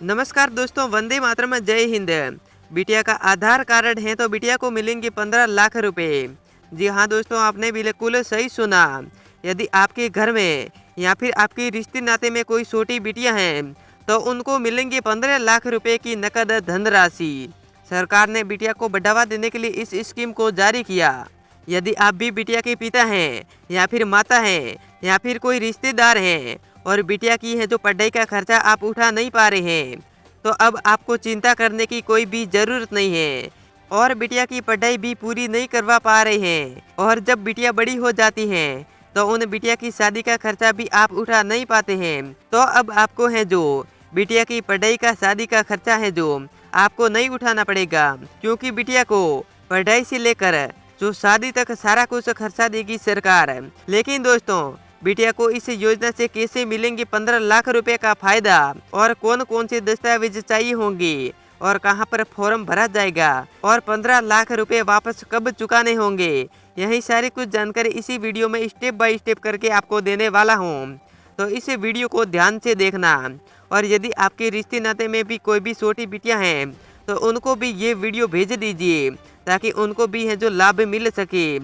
नमस्कार दोस्तों, वंदे मातरम, जय हिंद। बिटिया का आधार कार्ड है तो बिटिया को मिलेंगे 15 लाख रुपए। जी हाँ दोस्तों, आपने बिल्कुल सही सुना। यदि आपके घर में या फिर आपके रिश्ते नाते में कोई छोटी बिटिया हैं तो उनको मिलेंगे 15 लाख रुपए की नकद धनराशि। सरकार ने बिटिया को बढ़ावा देने के लिए इस स्कीम को जारी किया। यदि आप भी बिटिया के पिता हैं या फिर माता हैं या फिर कोई रिश्तेदार हैं और बिटिया की है जो पढ़ाई का खर्चा आप उठा नहीं पा रहे हैं, तो अब आपको चिंता करने की कोई भी ज़रूरत नहीं है। और बिटिया की पढ़ाई भी पूरी नहीं करवा पा रहे हैं और जब बिटिया बड़ी हो जाती हैं तो उन बिटिया की शादी का खर्चा भी आप उठा नहीं पाते हैं, तो अब आपको है जो बिटिया की पढ़ाई का शादी का खर्चा है जो आपको नहीं उठाना पड़ेगा, क्योंकि बिटिया को पढ़ाई से लेकर जो शादी तक सारा कुछ खर्चा देगी सरकार। लेकिन दोस्तों, बिटिया को इस योजना से कैसे मिलेंगे 15 लाख रुपए का फायदा और कौन कौन से दस्तावेज चाहिए होंगे और कहां पर फॉर्म भरा जाएगा और 15 लाख रुपए वापस कब चुकाने होंगे, यही सारी कुछ जानकारी इसी वीडियो में स्टेप बाय स्टेप करके आपको देने वाला हूं। तो इस वीडियो को ध्यान से देखना। और यदि आपके रिश्ते नाते में भी कोई भी छोटी बिटियां हैं तो उनको भी ये वीडियो भेज दीजिए ताकि उनको भी है जो लाभ मिल सके।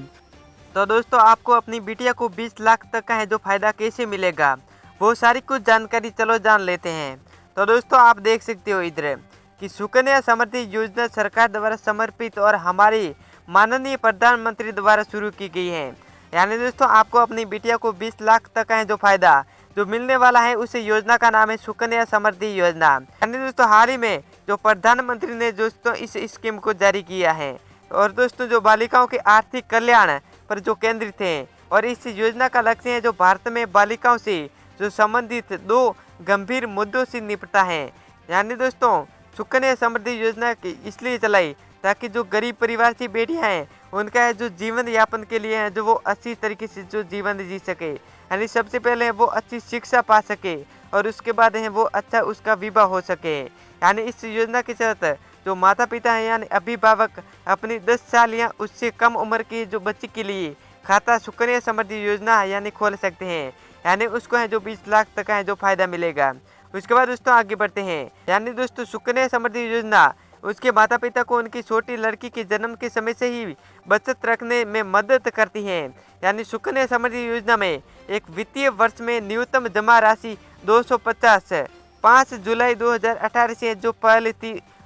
तो दोस्तों, आपको अपनी बिटिया को 20 लाख तक का है जो फायदा कैसे मिलेगा, वो सारी कुछ जानकारी चलो जान लेते हैं। तो दोस्तों, आप देख सकते हो इधर कि सुकन्या समृद्धि योजना सरकार द्वारा समर्पित और हमारे माननीय प्रधानमंत्री द्वारा शुरू की गई है। यानी दोस्तों, आपको अपनी बिटिया को 20 लाख तक का है जो फायदा जो मिलने वाला है, उस योजना का नाम है सुकन्या समृद्धि योजना। यानी दोस्तों, हाल ही में जो प्रधानमंत्री ने दोस्तों इस स्कीम को जारी किया है और दोस्तों जो बालिकाओं के आर्थिक कल्याण पर जो केंद्रित है। और इस योजना का लक्ष्य है जो भारत में बालिकाओं से जो संबंधित दो गंभीर मुद्दों से निपटा है। यानी दोस्तों, सुकन्या समृद्धि योजना इसलिए चलाई ताकि जो गरीब परिवार की बेटियां हैं उनका है जो जीवन यापन के लिए है जो वो अच्छी तरीके से जो जीवन जी सके। यानी सबसे पहले वो अच्छी शिक्षा पा सके और उसके बाद है वो अच्छा उसका विवाह हो सके। यानी इस योजना के तहत जो माता पिता हैं यानी अभिभावक अपनी 10 साल या उससे कम उम्र की जो बच्ची के लिए खाता सुकन्या समृद्धि योजना यानी खोल सकते हैं। यानी उसको है जो 20 लाख तक का है जो फायदा मिलेगा। उसके बाद दोस्तों आगे बढ़ते हैं। यानी दोस्तों, सुकन्या समृद्धि योजना उसके माता पिता को उनकी छोटी लड़की के जन्म के समय से ही बचत रखने में मदद करती है। यानी सुकन्या समृद्धि योजना में एक वित्तीय वर्ष में न्यूनतम जमा राशि 250 5 जुलाई 2018 से जो पहले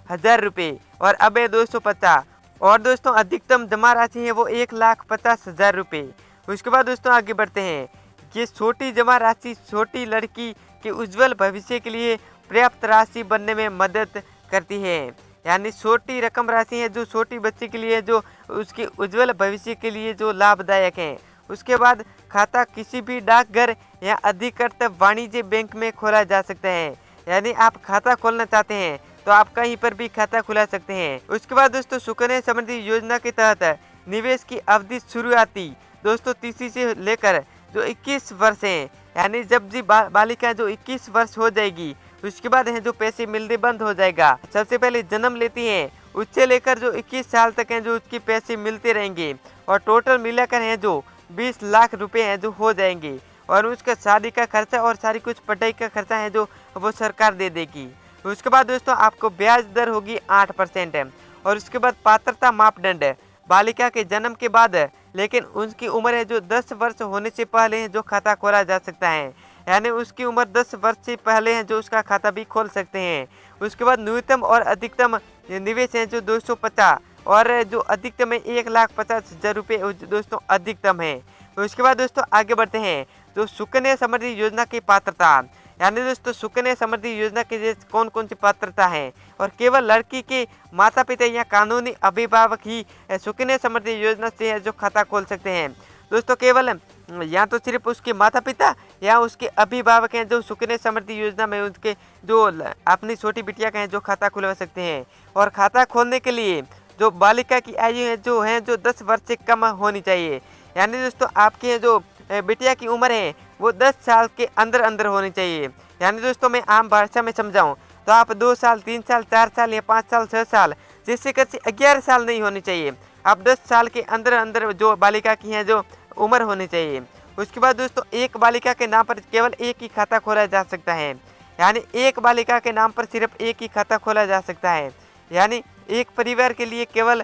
1000 रुपये और अब है 250 और दोस्तों अधिकतम जमा राशि है वो 1,50,000 रुपये। उसके बाद दोस्तों आगे बढ़ते हैं। ये छोटी जमा राशि छोटी लड़की के उज्जवल भविष्य के लिए पर्याप्त राशि बनने में मदद करती है। यानी छोटी रकम राशि है जो छोटी बच्ची के लिए जो उसके उज्जवल भविष्य के लिए जो लाभदायक है। उसके बाद खाता किसी भी डाकघर या अधिकृत वाणिज्य बैंक में खोला जा सकता है। यानी आप खाता खोलना चाहते हैं तो आप कहीं पर भी खाता खुला सकते हैं। उसके बाद दोस्तों, सुकन्या समृद्धि योजना के तहत निवेश की अवधि शुरुआती दोस्तों 30 से लेकर जो 21 वर्ष है। यानी जब जी बालिका जो 21 वर्ष हो जाएगी उसके बाद है जो पैसे मिलने बंद हो जाएगा। सबसे पहले जन्म लेती है उससे लेकर जो 21 साल तक है जो उसके पैसे मिलते रहेंगे और टोटल मिलाकर है जो 20 लाख रुपए है जो हो जाएंगे। और उसका शादी का खर्चा और सारी कुछ पढ़ाई का खर्चा है जो वो सरकार दे देगी। उसके बाद दोस्तों आपको ब्याज दर होगी 8%। और उसके बाद पात्रता मापदंड बालिका के जन्म के बाद लेकिन उसकी उम्र है जो 10 वर्ष होने से पहले है जो खाता खोला जा सकता है। यानी उसकी उम्र 10 वर्ष से पहले है जो उसका खाता भी खोल सकते हैं। उसके बाद न्यूनतम और अधिकतम निवेश है जो 250 और जो अधिकतम है 1,50,000 रुपये दोस्तों अधिकतम है। उसके बाद दोस्तों आगे बढ़ते हैं। जो सुकन्या समृद्धि योजना की पात्रता, यानी दोस्तों सुकन्या समृद्धि योजना के कौन कौन सी पात्रता है और केवल लड़की के माता पिता या कानूनी अभिभावक ही सुकन्या समृद्धि योजना से जो खाता खोल सकते हैं। दोस्तों केवल या तो सिर्फ उसके माता पिता या उसके अभिभावक हैं जो सुकन्या समृद्धि योजना में उसके जो अपनी छोटी बिटिया का है जो खाता खुलवा सकते हैं। और खाता खोलने के लिए जो बालिका की आयु है जो 10 वर्ष से कम होनी चाहिए। यानी दोस्तों आपकी है जो बिटिया की उम्र है वो 10 साल के अंदर अंदर होनी चाहिए। यानी दोस्तों मैं आम भाषा में समझाऊं तो आप 2 साल 3 साल 4 साल या 5 साल 6 साल जिससे कर 11 साल नहीं होनी चाहिए। आप 10 साल के अंदर अंदर जो बालिका की है जो उम्र होनी चाहिए। उसके बाद दोस्तों एक बालिका के नाम पर केवल एक ही खाता खोला जा सकता है। यानी एक बालिका के नाम पर सिर्फ एक ही खाता खोला जा सकता है। यानी एक परिवार के लिए केवल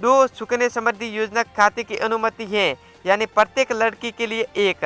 2 सुकन्या समृद्धि योजना खाते की अनुमति है। यानी प्रत्येक लड़की के लिए एक,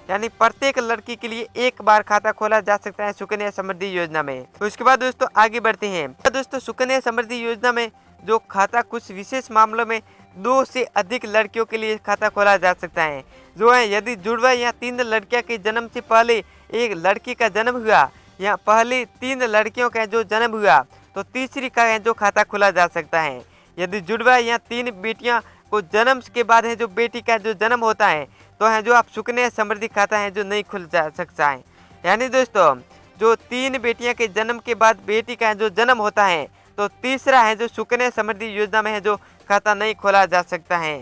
यानी प्रत्येक लड़की के लिए एक बार खाता खोला जा सकता है सुकन्या समृद्धि योजना में। उसके बाद दोस्तों आगे बढ़ते हैं। दोस्तों सुकन्या समृद्धि योजना में जो खाता कुछ विशेष मामलों में 2 से अधिक लड़कियों के लिए खाता खोला जा सकता है। जो है यदि जुड़वा या 3 लड़कियों के जन्म से पहले एक लड़की का जन्म हुआ या पहले 3 लड़कियों का जो जन्म हुआ तो तीसरी का है जो खाता खोला जा सकता है। यदि जुड़वा या 3 बेटियां को जन्म के बाद है जो बेटी का जो जन्म होता है तो है जो आप सुकन्या समृद्धि खाता है जो नहीं खुल जा सकता है। यानी दोस्तों जो 3 बेटियां के जन्म के बाद बेटी का जो जन्म होता है तो तीसरा है जो सुकन्या समृद्धि योजना में है जो खाता नहीं खोला जा सकता है।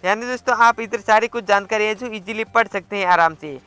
यानी दोस्तों आप इधर सारी कुछ जानकारी है जो इजीली पढ़ सकते हैं आराम से।